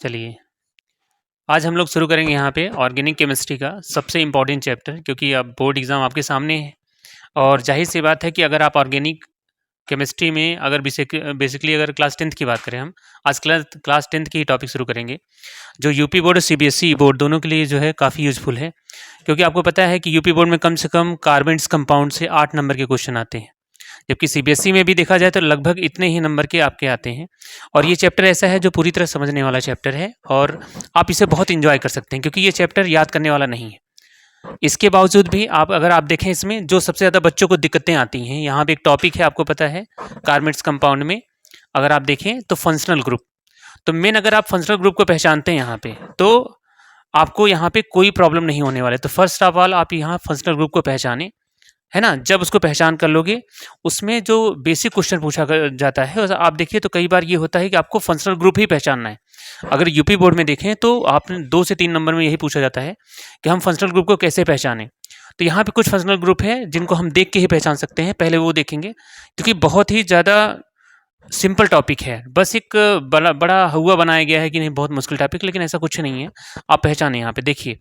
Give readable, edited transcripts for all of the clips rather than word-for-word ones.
चलिए, आज हम लोग शुरू करेंगे यहाँ पे ऑर्गेनिक केमिस्ट्री का सबसे इम्पोर्टेंट चैप्टर, क्योंकि अब बोर्ड एग्ज़ाम आपके सामने है। और जाहिर-सी बात है कि अगर आप ऑर्गेनिक केमिस्ट्री में अगर बेसिकली अगर क्लास 10th की बात करें हम, आज क्लास 10th की ही टॉपिक शुरू करेंगे, जो यूपी बोर्ड और सीबीएसई बोर्ड दोनों के लिए जो है काफ़ी यूज़फुल है। क्योंकि आपको पता है कि यूपी बोर्ड में कम से कम कार्बन्स कंपाउंड से 8 नंबर के क्वेश्चन आते हैं, जबकि सीबीएसई में भी देखा जाए तो लगभग इतने ही नंबर के आपके आते हैं। और ये चैप्टर ऐसा है जो पूरी तरह समझने वाला चैप्टर है और आप इसे बहुत एंजॉय कर सकते हैं, क्योंकि ये चैप्टर याद करने वाला नहीं है। इसके बावजूद भी अगर आप देखें, इसमें जो सबसे ज़्यादा बच्चों को दिक्कतें आती हैं, यहाँ पे एक टॉपिक है, आपको पता है, कार्बन्स कंपाउंड में अगर आप देखें तो फंक्शनल ग्रुप। तो मेन अगर आप फंक्शनल ग्रुप को पहचानते हैं यहाँ पे, तो आपको यहाँ पे कोई प्रॉब्लम नहीं होने वाले। तो फर्स्ट ऑफ ऑल आप यहाँ फंक्शनल ग्रुप को पहचानें, है ना। जब उसको पहचान कर लोगे, उसमें जो बेसिक क्वेश्चन पूछा जाता है, आप देखिए तो कई बार ये होता है कि आपको फंक्शनल ग्रुप ही पहचानना है। अगर यूपी बोर्ड में देखें तो आपने 2 से 3 नंबर में यही पूछा जाता है कि हम फंक्शनल ग्रुप को कैसे पहचानें। तो यहाँ पे कुछ फंक्शनल ग्रुप है जिनको हम देख के ही पहचान सकते हैं, पहले वो देखेंगे, क्योंकि बहुत ही ज़्यादा सिंपल टॉपिक है। बस एक बड़ा हुआ बनाया गया है कि नहीं बहुत मुश्किल टॉपिक, लेकिन ऐसा कुछ नहीं है। आप पहचानें यहाँ पे, देखिए।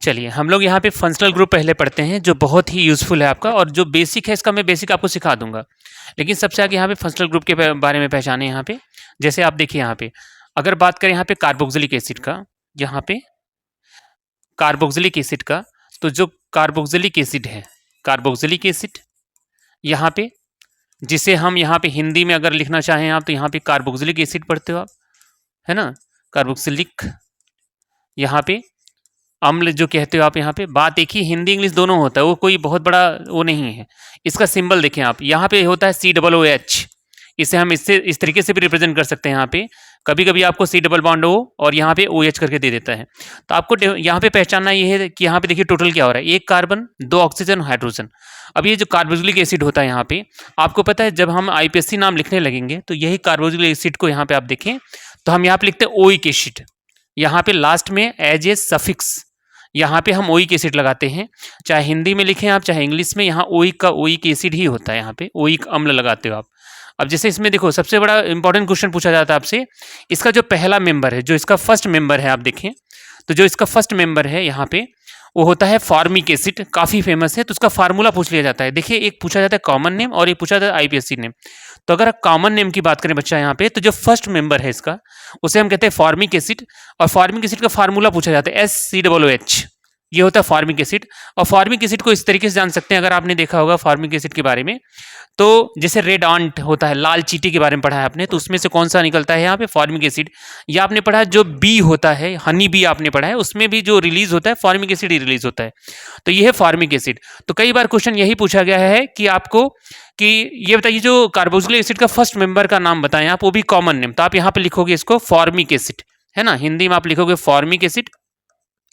चलिए, हम लोग यहाँ पे फंक्शनल ग्रुप पहले पढ़ते हैं, जो बहुत ही यूज़फुल है आपका, और जो बेसिक है इसका मैं बेसिक आपको सिखा दूंगा। लेकिन सबसे आगे यहाँ पे फंक्शनल ग्रुप के बारे में पहचाने। यहाँ पे जैसे आप देखिए, यहाँ पे अगर बात करें यहाँ पे कार्बोक्सिलिक एसिड का, यहाँ पे कार्बोक्सिलिक एसिड का, तो जो कार्बोक्सिलिक एसिड है, कार्बोक्सिलिक एसिड यहाँ पे, जिसे हम यहाँ पे हिंदी में अगर लिखना चाहें आप, तो यहाँ पे कार्बोक्सिलिक एसिड पढ़ते हो आप, है ना। कार्बोक्सिलिक, यहाँ पे अम्ल जो कहते हो आप, यहाँ पे बात एक ही, हिंदी इंग्लिश दोनों होता है, वो कोई बहुत बड़ा वो नहीं है। इसका सिंबल देखें आप, यहाँ पे होता है COOH। इसे हम इस तरीके से भी रिप्रेजेंट कर सकते हैं। यहाँ पे कभी कभी आपको C डबल बॉन्ड O और यहाँ पे OH करके दे देता है। तो आपको यहाँ पे पहचानना ये है कि यहाँ पे देखिए टोटल क्या हो रहा है, 1 कार्बन, 2 ऑक्सीजन, हाइड्रोजन। अब ये जो कार्बोक्सिलिक एसिड होता है यहाँ पे, आपको पता है जब हम IPSC नाम लिखने लगेंगे तो यही कार्बोक्सिलिक एसिड को यहाँ पे आप देखें तो हम यहाँ पे लिखते हैं ओइक एसिड। यहाँ पे लास्ट में एज ए सफिक्स यहाँ पे हम ओइक एसिड लगाते हैं, चाहे हिंदी में लिखें आप चाहे इंग्लिश में, यहाँ ओइक का ओइक एसिड ही होता है, यहाँ पे ओइक अम्ल लगाते हो आप। अब जैसे इसमें देखो सबसे बड़ा इंपॉर्टेंट क्वेश्चन पूछा जाता है आपसे, इसका जो पहला मेंबर है, जो इसका फर्स्ट मेंबर है, आप देखें तो जो इसका फर्स्ट मेंबर है यहाँ पे वो होता है फॉर्मिक एसिड, काफ़ी फेमस है। तो उसका फार्मूला पूछ लिया जाता है। देखिए, एक पूछा जाता है कॉमन नेम और एक पूछा जाता है IPSC नेम। तो अगर कॉमन नेम की बात करें बच्चा यहाँ पे, तो जो फर्स्ट मेंबर है इसका, उसे हम कहते हैं फॉर्मिक एसिड, और फॉर्मिक एसिड का फार्मूला पूछा जाता है SCOOH। ये होता है फॉर्मिक एसिड। और फॉर्मिक एसिड को इस तरीके से जान सकते हैं, अगर आपने देखा होगा फॉर्मिक एसिड के बारे में, तो जैसे रेड आंट होता है, लाल चींटी के बारे में पढ़ा है आपने, तो उसमें से कौन सा निकलता है यहाँ पे, फॉर्मिक एसिड। या आपने पढ़ा है जो बी होता है, हनी बी आपने पढ़ा है, उसमें भी जो रिलीज होता है फॉर्मिक एसिड ही रिलीज होता है। तो ये है फॉर्मिक एसिड। तो कई बार क्वेश्चन यही पूछा गया है कि आपको कि ये बताइए जो कार्बोक्सिलिक एसिड का फर्स्ट मेंबर का नाम बताएं आप, वो भी कॉमन नेम। तो आप यहाँ पे लिखोगे इसको फॉर्मिक एसिड, है ना। हिंदी में आप लिखोगे फॉर्मिक एसिड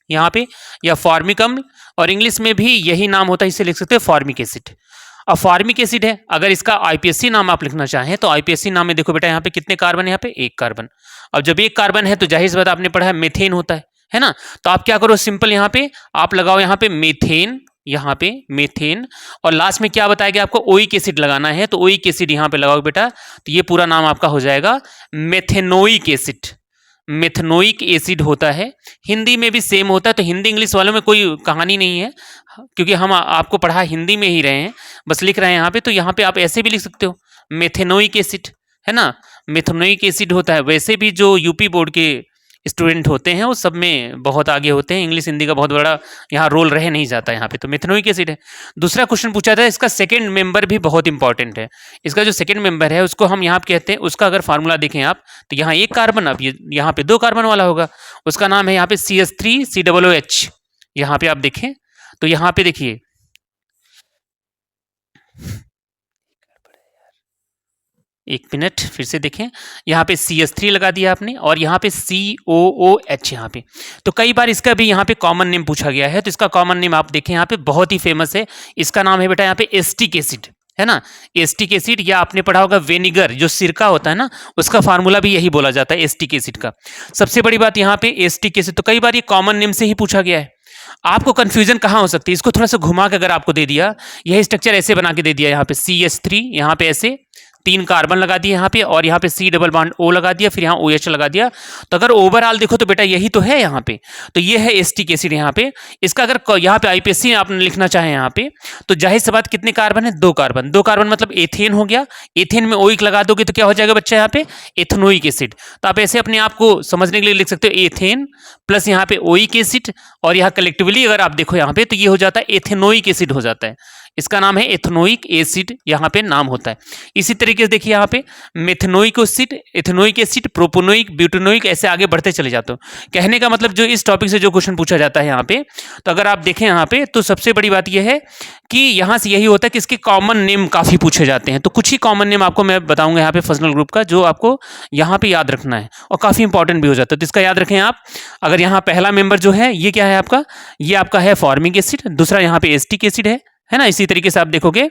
यहाँ पे, या फॉर्मिक अम्ल, और इंग्लिश में भी यही नाम होता है, इसे लिख सकते हैं फॉर्मिक एसिड। अब फॉर्मिक एसिड है, अगर इसका IPSC नाम आप लिखना चाहें तो IPSC नाम में देखो बेटा, यहाँ पे कितने कार्बन है, यहाँ पे 1 कार्बन। अब जब 1 कार्बन है तो जाहिर सी बात आपने पढ़ा है मेथेन होता है ना। तो आप क्या करो, सिंपल यहाँ पे आप लगाओ यहाँ पे मेथेन, यहाँ पे मेथेन, और लास्ट में क्या बताया गया आपको, ओइक एसिड लगाना है, तो ओइक एसिड यहाँ पे लगाओ बेटा, तो ये पूरा नाम आपका हो जाएगा मेथेनोइक एसिड। मेथनोइक एसिड होता है, हिंदी में भी सेम होता है। तो हिंदी इंग्लिश वालों में कोई कहानी नहीं है, क्योंकि हम आपको पढ़ा हिंदी में ही रहे हैं, बस लिख रहे हैं यहाँ पे। तो यहाँ पे आप ऐसे भी लिख सकते हो मेथेनोइक एसिड, है ना। मेथनोइक एसिड होता है। वैसे भी जो यूपी बोर्ड के स्टूडेंट होते हैं वो सब में बहुत आगे होते हैं, इंग्लिश हिंदी का बहुत बड़ा यहाँ रोल रह नहीं जाता यहाँ पे। तो मेथनोइक एसिड है। दूसरा क्वेश्चन पूछा था, इसका सेकंड मेंबर भी बहुत इंपॉर्टेंट है। इसका जो सेकंड मेंबर है उसको हम यहाँ पे कहते हैं, उसका अगर फार्मूला देखें आप, तो यहाँ 1 कार्बन, अब यहाँ पे 2 कार्बन वाला होगा, उसका नाम है यहाँ पे CH3COOH। यहाँ पे आप देखें तो यहाँ पे देखिए, एक मिनट फिर से देखें, यहाँ पे CH3 लगा दिया आपने, और यहाँ पे COOH यहाँ पे। तो कई बार इसका भी यहाँ पे कॉमन नेम पूछा गया है। तो इसका कॉमन नेम आप देखें यहाँ पे बहुत ही फेमस है, इसका नाम है बेटा यहाँ पे एस्टिक एसिड, है ना। एस्टिक एसिड, या आपने पढ़ा होगा विनेगर, जो सिरका होता है ना, उसका फार्मूला भी यही बोला जाता है एस्टिक एसिड का। सबसे बड़ी बात यहाँ पे एस्टिक एसिड, तो कई बार ये कॉमन नेम से ही पूछा गया है। आपको कंफ्यूजन कहाँ हो सकती है, इसको थोड़ा सा घुमा के अगर आपको दे दिया, यही स्ट्रक्चर ऐसे बना के दे दिया, यहाँ पे CH3, यहाँ पे ऐसे 3 कार्बन लगा दिए यहाँ पे, और यहाँ पे C डबल बॉन्ड O लगा दिया, फिर यहाँ OH लगा दिया। तो अगर ओवरऑल देखो तो बेटा यही तो है यहाँ पे, तो ये है एसिटिक एसिड यहाँ पे। इसका अगर यहाँ पे IPSC आपने लिखना चाहे यहाँ पे, तो जाहिर सी बात कितने कार्बन है, 2 कार्बन। 2 कार्बन मतलब एथेन हो गया, एथेन में ओइक लगा दोगे तो क्या हो जाएगा बच्चा यहाँ पे, एथेनोइक एसिड। तो आप ऐसे अपने आप को समझने के लिए लिख सकते हो एथेन प्लस यहाँ पे ओइक एसिड, और यहाँ कलेक्टिवली अगर आप देखो यहाँ पे तो ये हो जाता है एथेनोइक एसिड हो जाता है। इसका नाम है एथेनोइक एसिड, यहाँ पे नाम होता है। इसी तरीके से देखिए यहाँ पे methanoic acid, ethanoic acid, propanoic, butanoic, ऐसे आगे बढ़ते चले जाते हो। कहने का मतलब जो इस टॉपिक से जो क्वेश्चन पूछा जाता है यहाँ पे, तो अगर आप देखें यहाँ पे तो सबसे बड़ी बात यह है कि यहाँ से यही होता है कि इसके कॉमन नेम काफी पूछे जाते हैं। तो कुछ ही कॉमन नेम आपको मैं बताऊंगा यहाँ पे फंक्शनल ग्रुप का, जो आपको यहाँ पे याद रखना है और काफी इंपॉर्टेंट भी हो जाता है। तो इसका याद रखें आप। अगर यहाँ पहला मेंबर जो है ये क्या है आपका, ये आपका है फॉर्मिक एसिड, दूसरा यहाँ पे एसिटिक एसिड है ना। इसी तरीके से आप देखोगे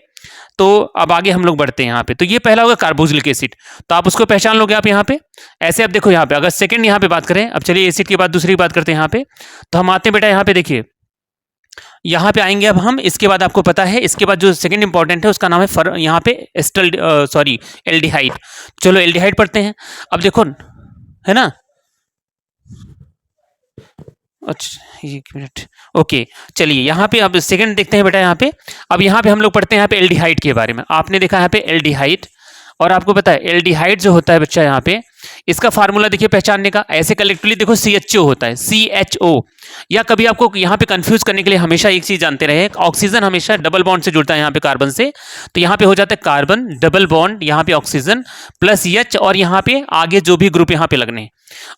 तो अब आगे हम लोग बढ़ते हैं यहाँ पे। तो ये पहला होगा कार्बोक्सिलिक एसिड, तो आप उसको पहचान लोगे आप यहाँ पे। ऐसे आप देखो यहाँ पे, अगर सेकंड यहाँ पे बात करें, अब चलिए एसिड के बाद दूसरी बात करते हैं यहाँ पे। तो हम आते हैं बेटा यहाँ पे, देखिए यहाँ पे आएंगे अब हम। इसके बाद आपको पता है, इसके बाद जो सेकंड इंपॉर्टेंट है उसका नाम है यहाँ पे एल्डिहाइड। चलो एल्डिहाइड पढ़ते हैं। अब देखो है ना, अच्छा एक मिनट, ओके चलिए यहाँ पे अब सेकंड देखते हैं बेटा यहाँ पे। अब यहाँ पे हम लोग पढ़ते हैं यहाँ पे एल्डिहाइड के बारे में। आपने देखा यहाँ पे एल्डिहाइड, और आपको पता है एल्डिहाइड जो होता है बच्चा यहाँ पे, इसका फार्मूला देखिए पहचानने का, ऐसे कलेक्टिवली देखो CHO होता है, CHO। या कभी आपको यहाँ पे कंफ्यूज करने के लिए हमेशा एक चीज जानते रहे, ऑक्सीजन हमेशा डबल बॉन्ड से जुड़ता है यहाँ पे कार्बन से, तो यहाँ पे हो जाता है कार्बन डबल बॉन्ड, यहाँ पे ऑक्सीजन प्लस H, और यहाँ पे आगे जो भी ग्रुप यहाँ पे लगने हैं।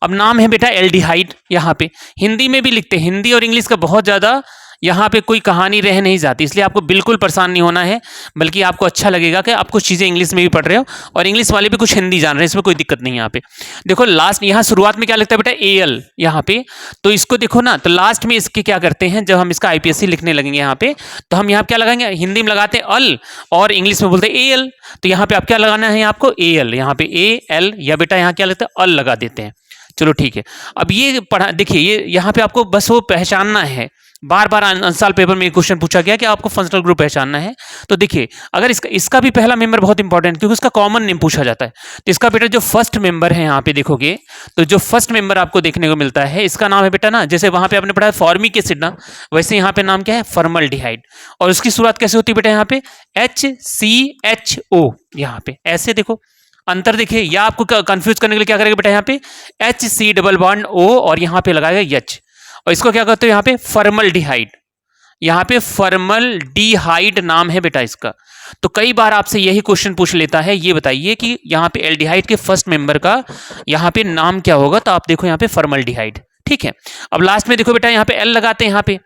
अब नाम है बेटा एल्डिहाइड, यहाँ पे हिंदी में भी लिखते हैं, हिंदी और इंग्लिश का बहुत ज्यादा यहाँ पे कोई कहानी रह नहीं जाती, इसलिए आपको बिल्कुल परेशान नहीं होना है, बल्कि आपको अच्छा लगेगा कि आप कुछ चीज़ें इंग्लिश में भी पढ़ रहे हो और इंग्लिश वाले भी कुछ हिंदी जान रहे हैं, इसमें कोई दिक्कत नहीं है। यहाँ पे देखो लास्ट यहाँ शुरुआत में क्या लगता है बेटा, AL यहाँ पे, तो इसको देखो ना, तो लास्ट में इसके क्या करते हैं, जब हम इसका IPSC लिखने लगेंगे यहाँ पे, तो हम यहाँ क्या लगाएंगे, हिंदी में लगाते हैं अल और इंग्लिश में बोलते हैं AL। तो यहाँ पे आप क्या लगाना है आपको, AL, यहाँ पे AL, या बेटा यहाँ क्या लगता है अल लगा देते हैं। चलो ठीक है। अब ये पढ़ा, देखिए ये यहाँ पे आपको बस वो पहचानना है। बार बार अंसाल पेपर में क्वेश्चन पूछा गया कि आपको फंक्शनल ग्रुप पहचानना है। तो देखिए अगर इसका भी पहला मेंबर बहुत इंपॉर्टेंट, क्योंकि उसका कॉमन नेम पूछा जाता है। तो इसका बेटा जो फर्स्ट मेंबर है यहाँ पे देखोगे, तो जो फर्स्ट मेंबर आपको देखने को मिलता है, इसका नाम है बेटा ना, जैसे वहां पे आपने पढ़ा है फॉर्मिक एसिड ना, वैसे यहाँ पे नाम क्या है, फॉर्मल्डिहाइड। और उसकी शुरुआत कैसे होती है बेटा, यहाँ पे HCHO, यहाँ पे ऐसे देखो अंतर देखिए, या आपको कंफ्यूज करने के लिए क्या करेगा बेटा, यहाँ पे HC डबल बॉन्ड O और यहाँ पे लगाएगा H, और इसको क्या कहते हो यहाँ पे फॉर्मल्डिहाइड, यहाँ पे फॉर्मल्डिहाइड नाम है बेटा इसका। तो कई बार आपसे यही क्वेश्चन पूछ लेता है, ये बताइए कि यहाँ पे एल्डिहाइड के फर्स्ट मेंबर का यहाँ पे नाम क्या होगा, तो आप देखो यहाँ पे फॉर्मल्डिहाइड, ठीक है। अब लास्ट में देखो बेटा यहाँ पे L लगाते हैं यहाँ पे।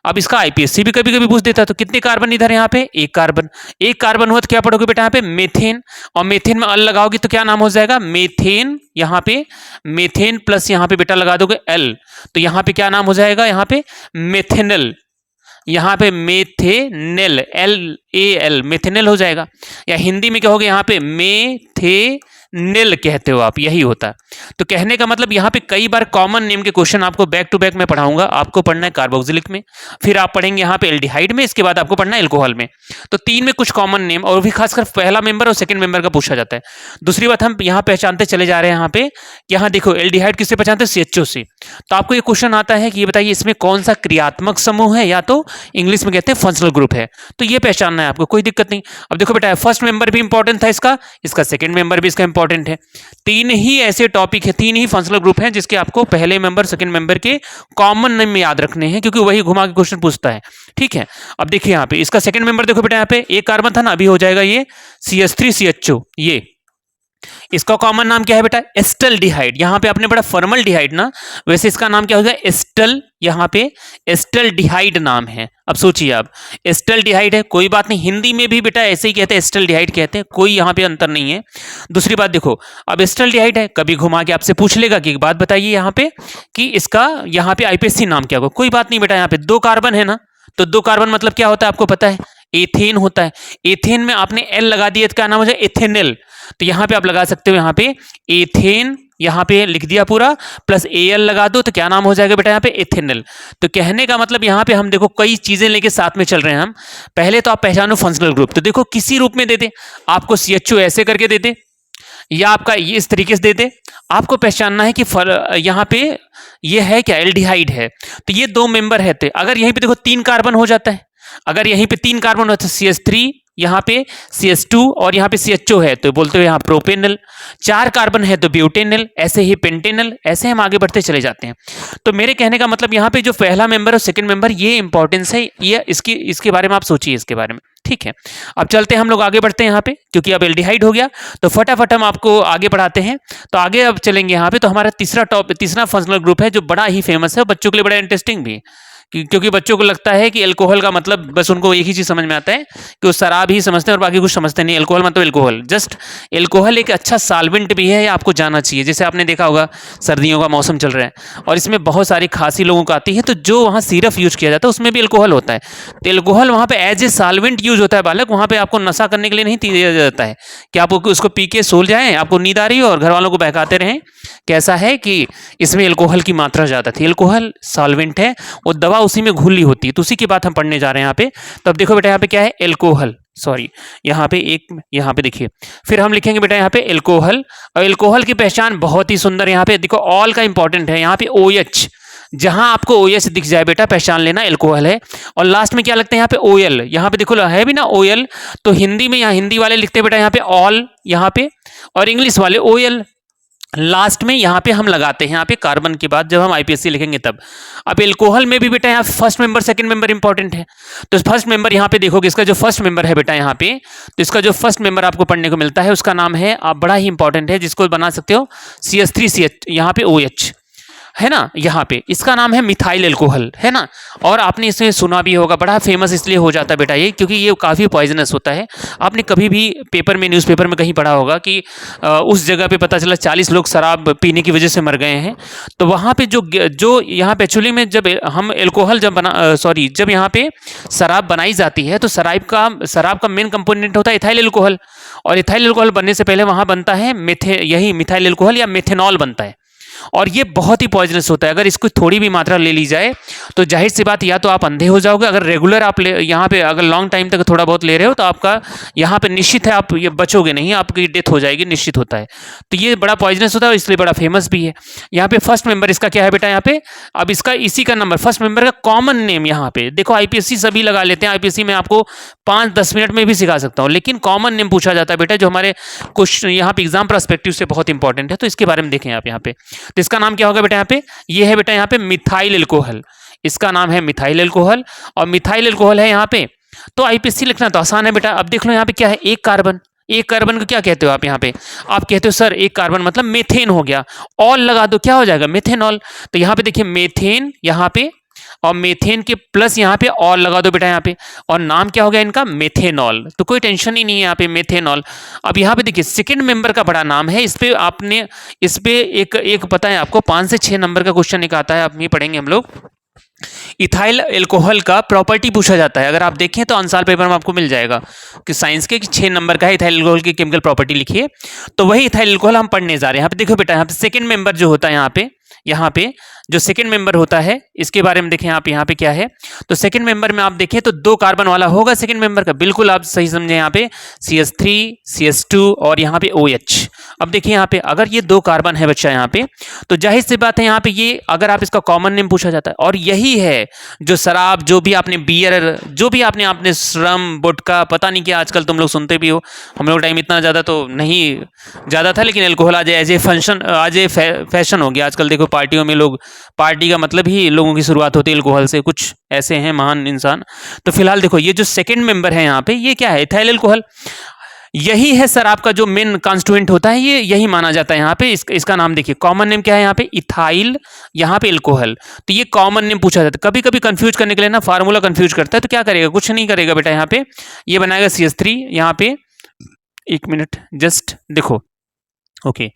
अब इसका IPSC भी कभी कभी पूछ देता है, तो कितने कार्बन इधर है यहाँ पे, एक कार्बन हुआ, तो क्या पढ़ोगे बेटा यहाँ पे मेथेन, और मेथेन में अल लगाओगे तो क्या नाम हो जाएगा, मेथेन, यहाँ पे मेथेन प्लस यहाँ पे बेटा लगा दोगे L, तो यहाँ पे क्या नाम हो जाएगा, यहाँ पे मेथेनल, यहाँ पे मेथेनेल, LAL मेथेनेल हो जाएगा। या हिंदी में क्या हो गया, यहाँ पे मेथेनेल कहते हो आप, यही होता है। तो कहने का मतलब यहाँ पे कई बार कॉमन नेम के क्वेश्चन आपको बैक टू बैक में पढ़ाऊंगा। आपको पढ़ना है कार्बोक्सिलिक में, फिर आप पढ़ेंगे यहाँ पे एल्डिहाइड में, इसके बाद आपको पढ़ना है एल्कोहल में। तो 3 में कुछ कॉमन नेम, और भी खासकर पहला मेंबर और सेकंड मेंबर का पूछा जाता है। दूसरी बात हम यहाँ पहचानते चले जा रहे हैं यहाँ पे, यहाँ देखो एल्डिहाइड किससे पहचानते हैं, CHO से। तो आपको ये क्वेश्चन आता है कि ये बताइए इसमें कौन सा क्रियात्मक समूह है, या तो इंग्लिश में कहते हैं फंक्शनल ग्रुप है, तो ये पहचानना है आपको, कोई दिक्कत नहीं। अब देखो बेटा फर्स्ट मेंबर भी इंपॉर्टेंट था इसका सेकंड मेंबर भी इसका इंपॉर्टेंट है। 3 ही ऐसे टॉपिक है, 3 ही फंक्शनल ग्रुप हैं जिसके आपको पहले मेंबर सेकंड मेंबर के कॉमन नेम याद रखने हैं, क्योंकि वही घुमा के क्वेश्चन पूछता है, ठीक है। अब देखिए यहाँ पे इसका सेकंड मेंबर देखो बेटा, यहाँ पे एक कार्बन था ना, अभी हो जाएगा ये CH3CHO, ये इसका कॉमन नाम क्या है बेटा, एस्टल्डिहाइड। यहाँ पे आपने पढ़ा फॉर्मल्डिहाइड ना, वैसे इसका नाम क्या होगा, एस्टल, यहाँ पे एस्टल्डिहाइड नाम है। अब सोचिए आप, एस्टल्डिहाइड है, कोई बात नहीं, हिंदी में भी बेटा ऐसे ही कहते हैं, एस्टल्डिहाइड कहते हैं, कोई यहाँ पे अंतर नहीं है। दूसरी बात देखो, अब एस्टल्डिहाइड है, कभी घुमा के आपसे पूछ लेगा कि एक बात बताइए यहाँ पे कि इसका यहाँ पे IPSC नाम क्या होगा, कोई बात नहीं बेटा, यहाँ पे 2 कार्बन है ना, तो 2 कार्बन मतलब क्या होता है आपको पता है, एथेन होता है। एथेन में आपने L लगा दिया तो क्या नाम हो जाए, एथेनेल। तो यहाँ पे आप लगा सकते हो यहाँ पे एथेन, यहाँ पे लिख दिया पूरा, प्लस Al लगा दो तो क्या नाम हो जाएगा बेटा यहाँ पे, इथेनॉल। तो कहने का मतलब यहाँ पे हम देखो कई चीजें लेके साथ में चल रहे हैं हम। पहले तो आप पहचानो फंक्शनल ग्रुप, तो देखो किसी रूप में दे दे, आपको CHO ऐसे करके दे दे या आपका ये इस तरीके से दे दे, आपको पहचानना है कि यहाँ पे ये है क्या, एल्डिहाइड है। तो ये दो मेंबर है, तो अगर यहीं पे देखो 3 कार्बन हो जाता है, अगर यहीं पे 3 कार्बन होता है CH3, यहाँ पे CH2 और यहाँ पे CHO है तो बोलते हो यहाँ प्रोपेनल। 4 कार्बन है तो ब्यूटेनल, ऐसे ही पेंटेनल, ऐसे हम आगे बढ़ते चले जाते हैं। तो मेरे कहने का मतलब यहाँ पे जो पहला मेंबर और सेकंड मेंबर, ये इंपॉर्टेंस है, ये इसके बारे में आप सोचिए, इसके बारे में, ठीक है। अब चलते हैं हम लोग आगे बढ़ते हैं यहाँ पे, क्योंकि अब एल्डिहाइड हो गया तो फटाफट हम आपको आगे बढ़ाते हैं। तो आगे अब चलेंगे यहाँ पे, तो हमारा तीसरा फंक्शनल ग्रुप है जो बड़ा ही फेमस है, बच्चों के लिए बड़ा इंटरेस्टिंग भी है, क्योंकि बच्चों को लगता है कि अल्कोहल का मतलब बस उनको एक ही चीज समझ में आता है कि वो शराब ही समझते हैं और बाकी कुछ समझते नहीं। अल्कोहल मतलब अल्कोहल, जस्ट अल्कोहल एक अच्छा सॉल्वेंट भी है, ये आपको जानना चाहिए। जैसे आपने देखा होगा सर्दियों का मौसम चल रहा है और इसमें बहुत सारी खांसी लोगों को आती है, तो जो वहाँ सिरप यूज किया जाता है उसमें भी अल्कोहल होता है। तो अल्कोहल वहाँ पे एज ए सॉल्वेंट यूज होता है बालक, वहाँ पे आपको नशा करने के लिए नहीं दिया जाता है कि आप उसको पी के सो जाएं, आपको नींद आ रही हो और घर वालों को बहकाते रहें। कैसा है कि इसमें अल्कोहल की मात्रा ज्यादा थी, अल्कोहल सॉल्वेंट है और दवा उसी में घुली होती है, तो उसी की बात हम पढ़ने जा रहे हैं यहाँ पे। तो अब देखो बेटा यहाँ पे क्या है, अल्कोहल, सॉरी यहाँ पे देखिए, फिर हम लिखेंगे बेटा यहाँ पे अल्कोहल। और अल्कोहल की पहचान बहुत ही सुंदर, यहाँ पे देखो ऑल का इंपॉर्टेंट है, यहाँ पे OH, जहां आपको OH दिख जाए बेटा पहचान लेना अल्कोहल है। और लास्ट में क्या लगता है यहाँ पे OL, यहाँ पे देखो है भी ना OL, तो हिंदी में यहाँ हिंदी वाले लिखते हैं बेटा यहाँ पे ऑल, यहाँ पे, और इंग्लिश वाले OL लास्ट में यहाँ पे हम लगाते हैं, यहाँ पे कार्बन के बाद जब हम IPSC लिखेंगे तब। अब अल्कोहल में भी बेटा यहाँ first member second member important है, तो फर्स्ट मेंबर यहाँ पे देखोगे, इसका जो फर्स्ट मेंबर है बेटा यहाँ पे, तो इसका जो फर्स्ट मेंबर आपको पढ़ने को मिलता है उसका नाम है, आप बड़ा ही इंपॉर्टेंट है जिसको बना सकते हो CH3CH, यहाँ पे OH है ना, यहाँ पे इसका नाम है मिथाइल अल्कोहल, है ना। और आपने इसे सुना भी होगा, बड़ा फेमस इसलिए हो जाता है बेटा ये क्योंकि ये काफ़ी पॉइजनस होता है। आपने कभी भी पेपर में, न्यूज़पेपर में कहीं पढ़ा होगा कि उस जगह पे पता चला 40 लोग शराब पीने की वजह से मर गए हैं। तो वहाँ पे जो यहाँ पे एक्चुअली में जब हम अल्कोहल जब यहाँ पे शराब बनाई जाती है तो शराब का मेन कंपोनेंट होता है इथाइल अल्कोहल, और इथाइल अल्कोहल बनने से पहले वहाँ बनता है यही मिथाइल अल्कोहल या मेथेनॉल बनता है, और ये बहुत ही पॉइजनस होता है। अगर इसको थोड़ी भी मात्रा ले ली जाए तो जाहिर सी बात, या तो आप अंधे हो जाओगे, अगर रेगुलर आप यहाँ पे अगर लॉन्ग टाइम तक थोड़ा बहुत ले रहे हो तो आपका यहाँ पे निश्चित है आप ये बचोगे नहीं, आपकी डेथ हो जाएगी, निश्चित होता है। तो ये बड़ा पॉइजनस होता है, इसलिए बड़ा फेमस भी है। यहाँ पे फर्स्ट मेंबर इसका क्या है बेटा, यहाँ पे अब इसका इसी का नंबर, फर्स्ट मेंबर का कॉमन नेम, यहाँ पे देखो IPSC सभी लगा लेते हैं, IPSC में आपको 5-10 मिनट में भी सिखा सकता हूँ, लेकिन कॉमन नेम पूछा जाता है बेटा जो हमारे कुछ यहाँ पे एग्जाम पर्सपेक्टिव से बहुत इंपॉर्टेंट है, तो इसके बारे में देखें आप यहाँ पे। तो इसका नाम क्या होगा बेटा यहाँ पे, ये है बेटा यहाँ पे मिथाइल अल्कोहल, इसका नाम है मिथाइल अल्कोहल, और मिथाइल अल्कोहल है यहाँ पे। तो IPSC लिखना तो आसान है बेटा। अब देख लो यहाँ पे क्या है, एक कार्बन को क्या कहते हो आप, यहाँ पे आप कहते हो सर एक कार्बन मतलब मेथेन हो गया, ऑल लगा दो क्या हो जाएगा, मेथेनॉल। तो यहाँ पे देखिए मेथेन यहाँ पे, और मेथेन के प्लस यहाँ पे ऑल लगा दो बेटा यहाँ पे, और नाम क्या हो गया इनका, मेथेनॉल। तो कोई टेंशन ही नहीं है यहाँ पे, मेथेनॉल। अब यहाँ पे देखिए सेकंड मेंबर का बड़ा नाम है, इस पे एक पता है आपको 5 से 6 नंबर का क्वेश्चन एक आता है, आप ये पढ़ेंगे हम लोग। इथाइल अल्कोहल का प्रॉपर्टी पूछा जाता है, अगर आप देखें तो आंसर पेपर में आपको मिल जाएगा कि साइंस के 6 नंबर का है, इथाइल अल्कोहल की केमिकल प्रॉपर्टी लिखिए। तो वही इथाइल अल्कोहल हम पढ़ने जा रहे हैं। यहाँ पे देखो बेटा, यहाँ पे सेकंड मेंबर जो होता है, यहाँ पे जो सेकंड मेंबर होता है इसके बारे में देखें आप, यहाँ पे क्या है। तो सेकंड मेंबर में आप देखें तो 2 कार्बन वाला होगा सेकंड मेंबर का, बिल्कुल आप सही समझे, यहाँ पे CH3 CH2 और यहाँ पे OH। अब देखिए यहाँ पे अगर ये 2 कार्बन है बच्चा यहाँ पे, तो जाहिर सी बात है यहाँ पे ये अगर आप इसका कॉमन नेम पूछा जाता है, और यही है जो शराब, जो भी आपने बियर, जो भी आपने श्रम गुटखा, पता नहीं क्या आजकल तुम लोग सुनते भी हो, हम लोग टाइम इतना ज़्यादा तो नहीं ज़्यादा था, लेकिन अल्कोहल आज एज ए फैशन हो गया आजकल। देखो पार्टियों में लोग, पार्टी का मतलब ही लोगों की शुरुआत होती है अल्कोहल से, कुछ ऐसे हैं महान इंसान। तो फिलहाल देखो ये जो सेकंड मेंबर है यहाँ पे, ये क्या है, इथाइल अल्कोहल। यही है सर आपका जो मेन कॉन्स्टिट्यूएंट होता है, ये यही माना जाता है यहाँ पे। इसका नाम देखिए, कॉमन नेम क्या है यहाँ पे, इथाइल, यहाँ पे अल्कोहल। तो ये कॉमन नेम पूछा जाता है, कभी कभी कंफ्यूज करने के लिए ना फार्मूला कंफ्यूज करता है, तो क्या करेगा, कुछ नहीं करेगा बेटा, यहाँ पे ये बनाएगा CH3, यहाँ पे 1 मिनट जस्ट देखो, ओके।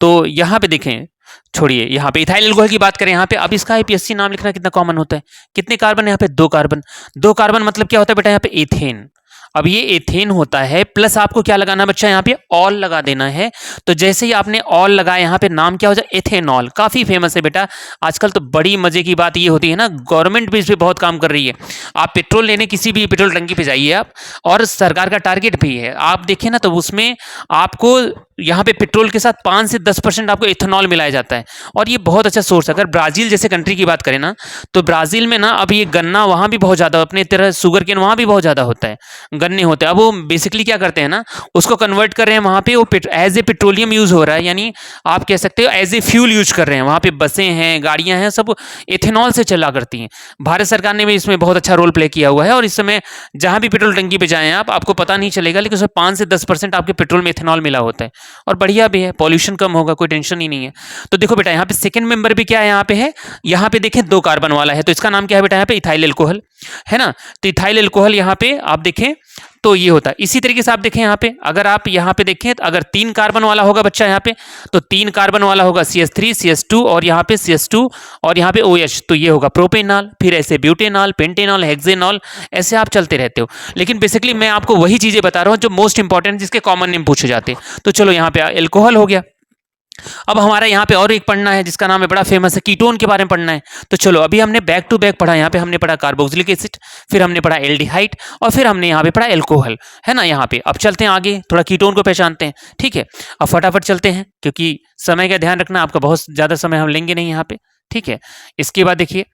तो यहाँ पे देखें, छोड़िए, यहाँ पे इथाइल अल्कोहल की बात करें यहाँ पे। अब इसका IPSC नाम लिखना कितना कॉमन होता है, कितने कार्बन है यहाँ पे, 2 कार्बन। 2 कार्बन मतलब क्या होता है बेटा यहाँ पे, एथेन। अब ये एथेन होता है, प्लस आपको क्या लगाना है बच्चा, यहाँ पे ऑल लगा देना है। तो जैसे ही आपने ऑल लगाया, यहाँ पे नाम क्या हो जाए, एथेनॉल। काफी फेमस है बेटा। आजकल तो बड़ी मजे की बात ये होती है ना, गवर्नमेंट भी इस पे बहुत काम कर रही है। आप पेट्रोल लेने किसी भी पेट्रोल टंकी पे जाइए आप, और सरकार का टारगेट भी है, आप देखिए ना, तो उसमें आपको यहाँ पे पेट्रोल के साथ 5 से 10% आपको इथेनॉल मिलाया जाता है। और ये बहुत अच्छा सोर्स है। अगर ब्राजील जैसे कंट्री की बात करें ना, तो ब्राजील में ना अब ये गन्ना वहाँ भी बहुत ज़्यादा, अपने तरह शुगर केन वहाँ भी बहुत ज़्यादा होता है, गन्ने होते हैं। अब वो बेसिकली क्या करते हैं ना, उसको कन्वर्ट कर रहे हैं वहाँ पे, वो एज ए पेट्रोलियम यूज़ हो रहा है, यानी आप कह सकते हो एज ए फ्यूल यूज कर रहे हैं। वहाँ पे बसें हैं, गाड़ियाँ हैं, सब इथेनॉल से चला करती हैं। भारत सरकार ने भी इसमें बहुत अच्छा रोल प्ले किया हुआ है। और इस समय जहाँ भी पेट्रोल टंकी पे जाएँ आप, आपको पता नहीं चलेगा, लेकिन उसमें 5 से 10% आपके पेट्रोल में इथेनॉल मिला होता है। और बढ़िया भी है, पॉल्यूशन कम होगा, कोई टेंशन ही नहीं है। तो देखो बेटा, यहाँ पे सेकंड मेंबर भी क्या है, यहाँ पे है, यहाँ पे देखें 2 कार्बन वाला है, तो इसका नाम क्या है बेटा, यहाँ पे इथाइल एल्कोहल है ना। तो इथाइल एल्कोहल यहाँ पे आप देखें तो ये होता है। इसी तरीके से आप देखें यहाँ पे, अगर आप यहाँ पे देखें, अगर 3 कार्बन वाला होगा बच्चा यहाँ पे, तो 3 कार्बन वाला होगा CH3 CH2 और यहाँ पे CH2 और यहाँ पे OH, तो ये होगा प्रोपेनॉल। फिर ऐसे ब्यूटेनॉल, पेंटेनॉल, हेक्सेनॉल, ऐसे आप चलते रहते हो। लेकिन बेसिकली मैं आपको वही चीजें बता रहा हूँ जो मोस्ट इंपॉर्टेंट, जिसके कॉमन नेम पूछे जाते हैं। तो चलो यहाँ पे एल्कोहल हो गया। अब हमारा यहाँ पे और एक पढ़ना है जिसका नाम है, बड़ा फेमस है, कीटोन के बारे में पढ़ना है। तो चलो अभी हमने बैक टू बैक पढ़ा। यहाँ पे हमने पढ़ा कार्बोक्सिलिक एसिड, फिर हमने पढ़ा एल्डिहाइड, और फिर हमने यहाँ पे पढ़ा एल्कोहल, है ना। यहाँ पे अब चलते हैं आगे, थोड़ा कीटोन को पहचानते हैं, ठीक है। अब फटाफट चलते हैं, क्योंकि समय का ध्यान रखना, आपका बहुत ज्यादा समय हम लेंगे नहीं यहाँ पे, ठीक है। इसके बाद देखिए,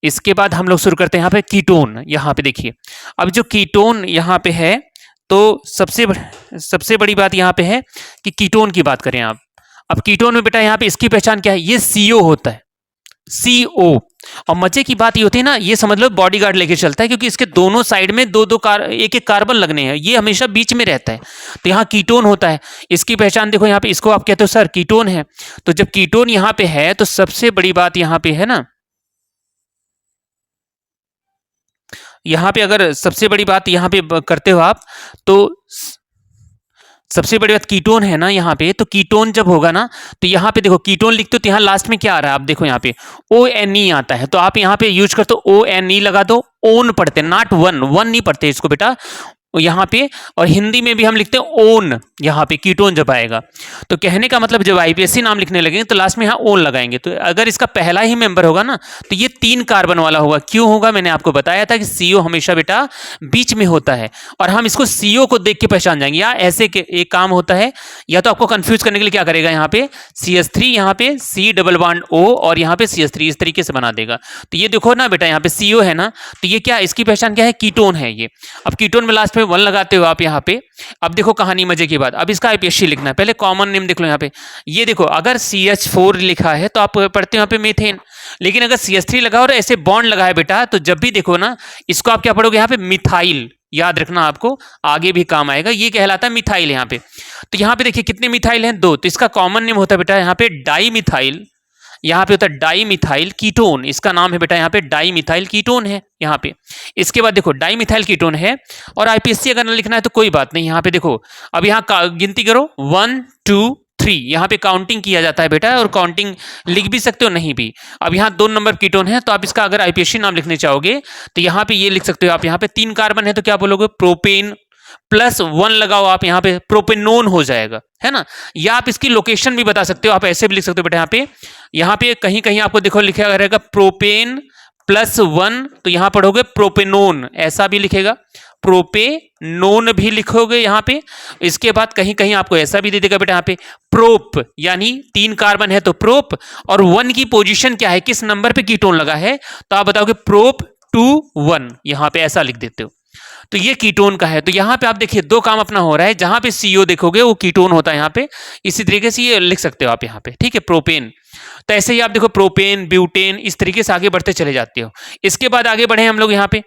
इसके बाद हम लोग शुरू करते हैं यहाँ पे कीटोन। यहाँ पे देखिए, अब जो कीटोन यहाँ पे है, तो सबसे बड़ी बात यहाँ पे है कि कीटोन की बात करें आप। अब कीटोन में बेटा यहाँ पे इसकी पहचान क्या है, ये CO होता है, CO। और मजे की बात ये होती है ना, ये समझ लो बॉडीगार्ड लेके चलता है, क्योंकि इसके दोनों साइड में एक एक कार्बन लगने हैं, ये हमेशा बीच में रहता है। तो यहाँ कीटोन होता है। इसकी पहचान देखो, यहाँ पे इसको आप कहते हो सर कीटोन है। तो जब कीटोन यहाँ पे है, तो सबसे बड़ी बात यहाँ पे है ना, यहाँ पे अगर सबसे बड़ी बात यहाँ पे करते हो आप, तो सबसे बड़ी बात कीटोन है ना यहाँ पे। तो कीटोन जब होगा ना, तो यहाँ पे देखो कीटोन लिखते हो, तो यहाँ लास्ट में क्या आ रहा है, आप देखो यहाँ पे ONE आता है। तो आप यहाँ पे यूज करते हो ONE लगा दो, ओन पढ़ते, नॉट वन नहीं पढ़ते इसको बेटा यहाँ पे। और हिंदी में भी हम लिखते हैं ओन, यहाँ पे कीटोन जब आएगा। तो कहने का मतलब, जब IPSC नाम लिखने लगेंगे तो लास्ट में यहाँ ओन लगाएंगे। तो अगर इसका पहला ही मेंबर होगा ना, तो ये 3 कार्बन वाला होगा। क्यों होगा, मैंने आपको बताया था कि CO हमेशा बेटा बीच में होता है, और हम इसको CO को देख के पहचान जाएंगे। या ऐसे एक काम होता है, या तो आपको कंफ्यूज करने के लिए क्या करेगा, यहाँ पे CH3, यहाँ पे C डबल बॉन्ड O, और यहाँ पे CH3, इस तरीके से बना देगा। तो ये देखो ना बेटा, यहाँ पे CO है ना, तो ये क्या, इसकी पहचान क्या है, कीटोन है ये। अब कीटोन में लास्ट में 1 लगाते हो आप यहाँ पे। अब देखो कहानी मजे की बात, अब इसका IPSC लिखना है। पहले कॉमन नेम देख लो यहाँ पे, ये देखो अगर CH4 लिखा है तो आप पढ़ते हो यहाँ पे मीथेन, लेकिन अगर CH3 लगा और ऐसे बॉन्ड लगा है बेटा, तो जब भी देखो ना, इसको आप क्या पढ़ोगे, यहाँ पे मिथाइल। याद रखना, आपको आगे भी काम आएगा, ये कहलाता है मिथाइल यहाँ पे। तो यहाँ पे देखिए कितने मिथाइल हैं, 2। तो इसका कॉमन नेम होता है बेटा यहाँ पे डाई मिथाइल, यहाँ पे होता है डाई मिथाइल कीटोन। इसका नाम है बेटा यहाँ पे डाई मिथाइल कीटोन है यहाँ पे। इसके बाद देखो डाई मिथाइल कीटोन है, और IPSC अगर ना लिखना है तो कोई बात नहीं। यहाँ पे देखो, अब यहाँ गिनती करो 1 2 3, यहाँ पे काउंटिंग किया जाता है बेटा, और काउंटिंग लिख भी सकते हो, नहीं भी। अब यहाँ 2 नंबर कीटोन है, तो आप इसका अगर IPSC नाम लिखने चाहोगे तो यहाँ पे ये लिख सकते हो आप। यहाँ पे 3 कार्बन है, तो क्या बोलोगे, प्रोपेन प्लस 1 लगाओ आप, यहाँ पे प्रोपेनोन हो जाएगा, है ना। या आप इसकी लोकेशन भी बता सकते हो, आप ऐसे भी लिख सकते हो बेटा। यहाँ पे कहीं कहीं आपको देखो लिखा रहेगा प्रोपेन प्लस 1, तो यहाँ पढ़ोगे प्रोपेनोन, ऐसा भी लिखेगा, प्रोपेनोन भी लिखोगे यहाँ पे। इसके बाद कहीं कहीं आपको ऐसा भी दे देगा बेटा यहाँ पे प्रोप, यानी 3 कार्बन है तो प्रोप, और 1 की पोजीशन क्या है, किस नंबर पे कीटोन लगा है, तो आप बताओगे प्रोप 2 1, यहाँ पे ऐसा लिख देते हो। तो ये कीटोन का है। तो यहाँ पे आप देखिए 2 काम अपना हो रहा है, जहां पे CO देखोगे वो कीटोन होता है यहाँ पे। इसी तरीके से ये लिख सकते हो आप यहाँ पे, ठीक है, प्रोपेन। तो ऐसे ही आप देखो प्रोपेन, ब्यूटेन, इस तरीके से आगे बढ़ते चले जाते हो। इसके बाद आगे बढ़े हम लोग यहाँ पे,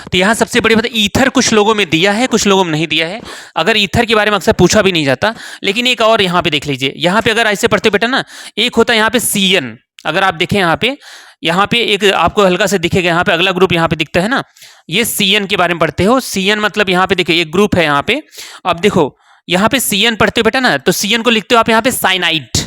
तो यहाँ सबसे बड़ी बात, ईथर कुछ लोगों में दिया है, कुछ लोगों में नहीं दिया है। अगर ईथर के बारे में अक्सर पूछा भी नहीं जाता, लेकिन एक और यहाँ पे देख लीजिए। यहाँ पे अगर ऐसे पढ़ते बेटा ना, एक होता है यहाँ पे CN। अगर आप देखें यहाँ पे एक आपको हल्का से दिखेगा, यहाँ पे अगला ग्रुप यहाँ पे दिखता है ना, ये CN के बारे में पढ़ते हो। CN मतलब यहाँ पे देखिए एक ग्रुप है यहाँ पे। अब देखो यहाँ पे CN पढ़ते हो बेटा ना, तो CN को लिखते हो आप यहाँ पे साइनाइड।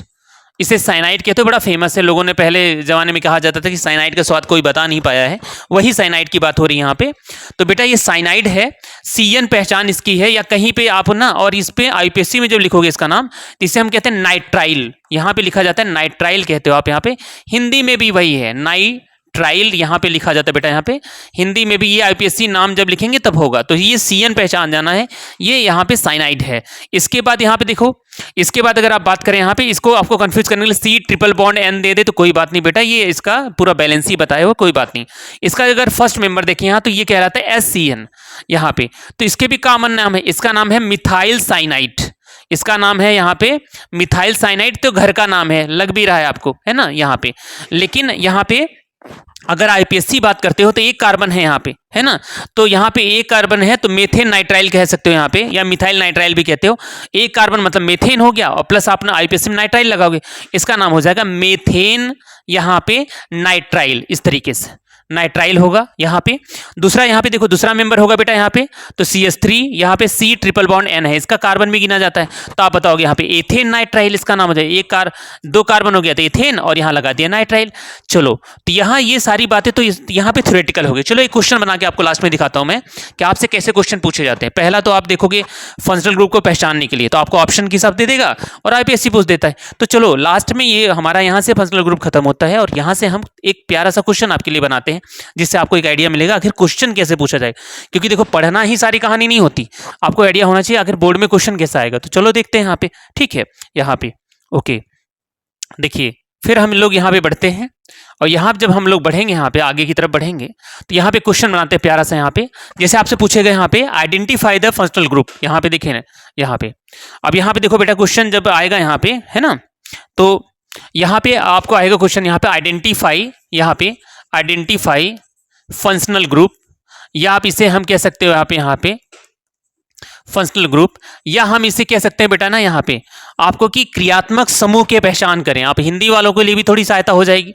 इसे साइनाइड कहते हो, बड़ा फेमस है। लोगों ने पहले ज़माने में कहा जाता था कि साइनाइड का स्वाद कोई बता नहीं पाया है, वही साइनाइड की बात हो रही है यहाँ पे। तो बेटा ये साइनाइड है, CN पहचान इसकी है, या कहीं पे आप ना, और इस पे IPSC में जब लिखोगे इसका नाम, तो इसे हम कहते हैं नाइट्राइल। यहाँ पे लिखा जाता है नाइट्राइल कहते हो आप, यहाँ पे हिंदी में भी वही है, ट्राइल यहाँ पे लिखा जाता है बेटा। यहाँ पे हिंदी में भी ये IPSC नाम जब लिखेंगे तब होगा। तो ये CN पहचान जाना है, ये यहाँ पे साइनाइड है। इसके बाद यहाँ पे देखो, इसके बाद अगर आप बात करें यहाँ पे, इसको आपको कंफ्यूज करने के लिए C ट्रिपल बॉन्ड N दे दे तो कोई बात नहीं बेटा, ये इसका पूरा बैलेंस ही बताया हो, कोई बात नहीं। इसका अगर फर्स्ट मेंबर देखें यहाँ, तो ये कहलाता है SCN यहाँ पे। तो इसके भी कॉमन नाम है, इसका नाम है मिथाइल साइनाइड। इसका नाम है यहाँ पे मिथाइल साइनाइड। तो घर का नाम है, लग भी रहा है आपको, है ना यहाँ पे। लेकिन यहाँ पे अगर IPSC बात करते हो तो एक कार्बन है यहाँ पे, है ना। तो यहाँ पे एक कार्बन है, तो मेथेन नाइट्राइल कह सकते हो यहाँ पे, या मिथाइल नाइट्राइल भी कहते हो। एक कार्बन मतलब मेथेन हो गया, और प्लस आपने IPSC में नाइट्राइल लगाओगे, इसका नाम हो जाएगा मेथेन यहाँ पे नाइट्राइल। इस तरीके से नाइट्राइल होगा यहाँ पे। दूसरा यहाँ पे देखो, दूसरा मेंबर होगा बेटा यहाँ पे, तो CH3 यहाँ पे C ट्रिपल बॉन्ड N है, इसका कार्बन भी गिना जाता है। तो आप बताओगे यहाँ पे एथेन नाइट्राइल इसका नाम हो जाए। दो कार्बन हो गया तो एथेन, और यहाँ लगा दिया नाइट्राइल। चलो, तो यहाँ ये सारी बातें तो यहाँ पे थ्योरेटिकल हो गई। चलो एक क्वेश्चन बना के आपको लास्ट में दिखाता हूँ मैं कि आपसे कैसे क्वेश्चन पूछे जाते हैं। पहला तो आप देखोगे फंक्शनल ग्रुप को पहचानने के लिए, तो आपको ऑप्शन के हिसाब दे देगा और IPSC पूछ देता है। तो चलो लास्ट में ये हमारा यहाँ से फंक्शनल ग्रुप खत्म होता है, और यहाँ से हम एक प्यारा सा क्वेश्चन आपके लिए बनाते हैं, जिससे आपको एक आइडिया मिलेगा आखिर क्वेश्चन कैसे पूछा जाए। क्योंकि देखो, पढ़ना ही सारी कहानी नहीं होती, आपको आइडिया होना चाहिए आखिर बोर्ड में क्वेश्चन कैसा आएगा। तो चलो देखते हैं यहाँ पे, ठीक है। यहाँ पे ओके, देखिए फिर हम लोग यहाँ पे बढ़ते हैं, और यहाँ जब हम लोग बढ़ेंगे, यहाँ पे आगे की तरफ बढ़ेंगे, तो यहाँ पे क्वेश्चन बनाते हैं प्यारा सा। यहाँ पे जैसे आपसे पूछे गए यहाँ पे आइडेंटिफाई द फंक्शनल ग्रुप, यहाँ पे देखिए ना, यहाँ पे अब यहाँ पे देखो बेटा, क्वेश्चन जब आएगा यहाँ पे, है ना, तो यहाँ पे आपको आएगा क्वेश्चन यहाँ पे आइडेंटिफाई, यहाँ पे आइडेंटिफाई फंक्शनल ग्रुप, या आप इसे हम कह सकते हो यहाँ पे फंक्शनल ग्रुप, या हम इसे कह सकते हैं बेटा ना यहाँ पे आपको कि क्रियात्मक समूह के पहचान करें। आप हिंदी वालों के लिए भी थोड़ी सहायता हो जाएगी,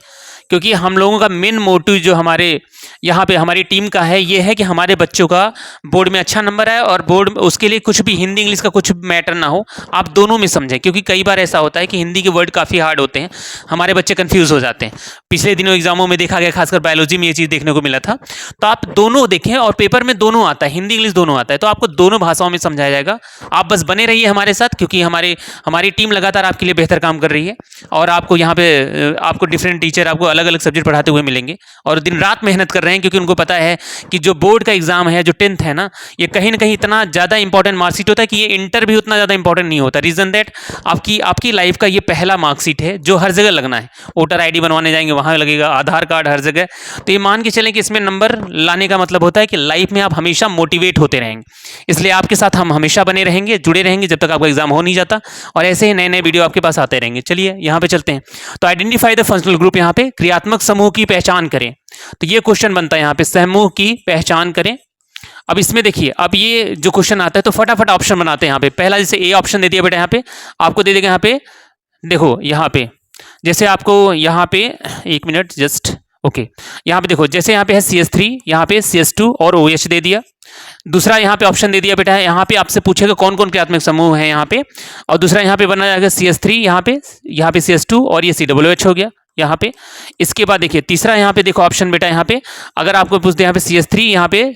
क्योंकि हम लोगों का मेन मोटिव जो हमारे यहाँ पे हमारी टीम का है, ये है कि हमारे बच्चों का बोर्ड में अच्छा नंबर आए, और बोर्ड में उसके लिए कुछ भी हिंदी इंग्लिश का कुछ मैटर ना हो, आप दोनों में समझें। क्योंकि कई बार ऐसा होता है कि हिंदी के वर्ड काफ़ी हार्ड होते हैं, हमारे बच्चे कंफ्यूज हो जाते हैं। पिछले दिनों एग्जामों में देखा गया, खासकर बायोलॉजी में ये चीज़ देखने को मिला था। तो आप दोनों देखें, और पेपर में दोनों आता है, हिंदी इंग्लिश दोनों आता है, तो आपको दोनों भाषाओं में समझाया जाएगा। आप बस बने रहिए हमारे साथ, क्योंकि हमारी टीम लगातार आपके लिए बेहतर काम कर रही है, और आपको यहाँ पे आपको डिफरेंट टीचर आपको अलग अलग सब्जेक्ट पढ़ाते हुए मिलेंगे, और दिन रात मेहनत कर रहे हैं, क्योंकि उनको पता है कि जो बोर्ड का एग्जाम है, जो 10th है ना, ये कहीं ना कहीं इतना ज़्यादा इंपॉर्टेंट मार्कशीट होता है कि ये इंटर भी उतना ज़्यादा इंपॉर्टेंट नहीं होता। रीज़न दैट आपकी लाइफ का ये पहला मार्कशीट है जो हर जगह लगना है। वोटर ID बनवाने जाएंगे वहाँ लगेगा, आधार कार्ड हर जगह। तो ये मान के चलें कि इसमें नंबर लाने का मतलब होता है कि लाइफ में आप हमेशा मोटिवेट होते रहेंगे। इसलिए आपके साथ हम हमेशा बने रहेंगे, जुड़े रहेंगे, जब तक आपका एग्जाम हो नहीं जाता, और ऐसे ही नए नए वीडियो आपके पास आते रहेंगे। चलिए यहाँ पे चलते हैं। तो आइडेंटिफाई द फंक्शनल ग्रुप, यहाँ पे क्रियात्मक समूह की पहचान करें। तो ये क्वेश्चन बनता है यहाँ पे, समूह की पहचान करें। अब इसमें देखिए, अब ये जो क्वेश्चन आता है तो फटाफट ऑप्शन बनाते हैं। यहाँ पे पहला जैसे ए ऑप्शन दे दिया बेटा, यहाँ पे आपको दे देगा। यहाँ पे देखो, यहाँ पे जैसे आपको यहाँ पे एक मिनट जस्ट ओके, यहाँ पे देखो जैसे यहाँ पे है CH3, यहाँ पे CH2 और OH दे दिया। दूसरा यहाँ पे ऑप्शन दे दिया बेटा, यहाँ पे आपसे पूछेगा कौन कौन क्रियात्मक समूह है यहाँ पे, और दूसरा यहाँ पे बना जाएगा CH3, यहाँ पे CH2 और ये COOH हो गया यहाँ पे। इसके बाद देखिए तीसरा यहाँ पे देखो ऑप्शन बेटा, यहाँ पे अगर आपको पूछते यहाँ पे CH3, यहाँ पे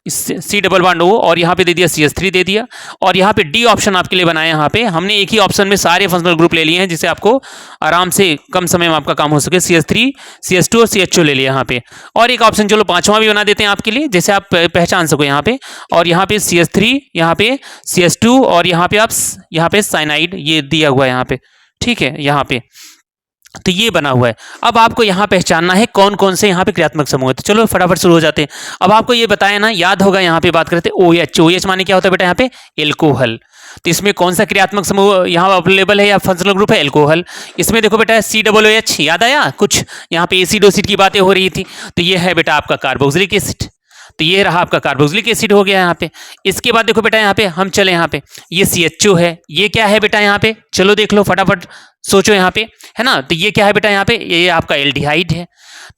C डबल बॉन्ड O, और यहाँ पे दे दिया CH3 दे दिया, और यहाँ पे D ऑप्शन आपके लिए बनाया। यहाँ पे हमने एक ही ऑप्शन में सारे फंक्शनल ग्रुप ले लिए हैं, जिससे आपको आराम से कम समय में आपका काम हो सके। CH3, CH2 और CHO ले लिया यहाँ पे, और एक ऑप्शन चलो पांचवा भी बना देते हैं आपके लिए, जैसे आप पहचान सको यहाँ पे। और यहाँ पे CH3, यहाँ पे CH2, और यहाँ पे आप यहाँ पे साइनाइड ये दिया हुआ है यहाँ पे, ठीक है, यहाँ पे तो ये बना हुआ है। अब आपको यहाँ पहचानना है कौन कौन से यहाँ पे क्रियात्मक समूह है। तो चलो फटाफट शुरू हो जाते हैं। अब आपको ये बताया ना, याद होगा, यहाँ पे बात करते हैं OH। OH माने क्या होता है बेटा, यहाँ पे एल्कोहल। तो इसमें कौन सा क्रियात्मक समूह यहाँ अवेलेबल है या फंक्शनल ग्रुप है, एल्कोहल। इसमें देखो बेटा COOH, याद आया कुछ, यहाँ पे एसिड ओसिड की बातें हो रही थी, तो ये है बेटा आपका कार्बोक्सिलिक एसिड। तो ये रहा आपका कार्बोक्सिलिक एसिड हो गया यहाँ पे। इसके बाद देखो बेटा यहाँ पे हम चले यहाँ पे, ये CHO है, ये क्या है बेटा यहाँ पे, चलो देख लो फटाफट सोचो यहाँ पे, है ना। तो ये क्या है बेटा यहाँ पे, ये आपका एल्डिहाइड है,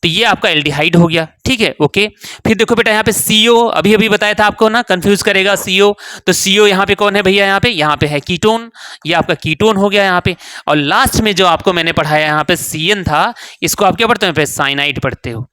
तो ये आपका एल्डिहाइड हो गया, ठीक है, ओके। फिर देखो बेटा यहाँ पे CO, अभी अभी बताया था आपको ना, कंफ्यूज करेगा CO, तो CO यहाँ पे कौन है भैया, यहाँ पे है कीटोन, ये आपका कीटोन हो गया यहाँ पे। और लास्ट में जो आपको मैंने पढ़ाया यहाँ पे CN था, इसको आप क्या पढ़ते हो, साइनाइड पढ़ते हो।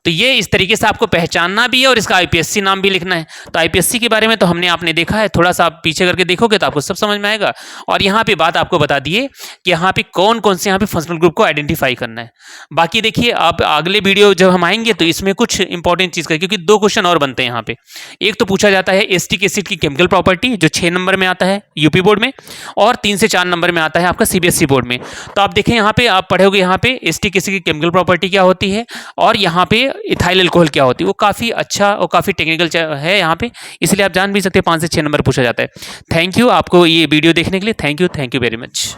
तो ये इस तरीके से आपको पहचानना भी है और इसका IPSC नाम भी लिखना है। तो IPSC के बारे में तो हमने आपने देखा है, थोड़ा सा आप पीछे करके देखोगे तो आपको सब समझ में आएगा। और यहाँ पे बात आपको बता दिए कि यहाँ पे कौन कौन से यहाँ पे फंक्शनल ग्रुप को आइडेंटिफाई करना है। बाकी देखिए आप अगले वीडियो जब हम आएंगे तो इसमें कुछ इंपॉर्टेंट चीज का, क्योंकि 2 क्वेश्चन और बनते हैं यहाँ पे। एक तो पूछा जाता है एस्टिक एसिड की केमिकल प्रॉपर्टी, जो 6 नंबर में आता है यूपी बोर्ड में, और 3 से 4 नंबर में आता है आपका CBSE बोर्ड में। तो आप देखें यहाँ पे, आप पढ़ोगे यहाँ पे एस्टिक एसिड की केमिकल प्रॉपर्टी क्या होती है और यहाँ पे इथाइल अल्कोहल क्या होती है। वो काफ़ी अच्छा और काफ़ी टेक्निकल है यहाँ पे, इसलिए आप जान भी सकते हैं 5 से 6 नंबर पूछा जाता है। थैंक यू आपको ये वीडियो देखने के लिए, थैंक यू वेरी मच।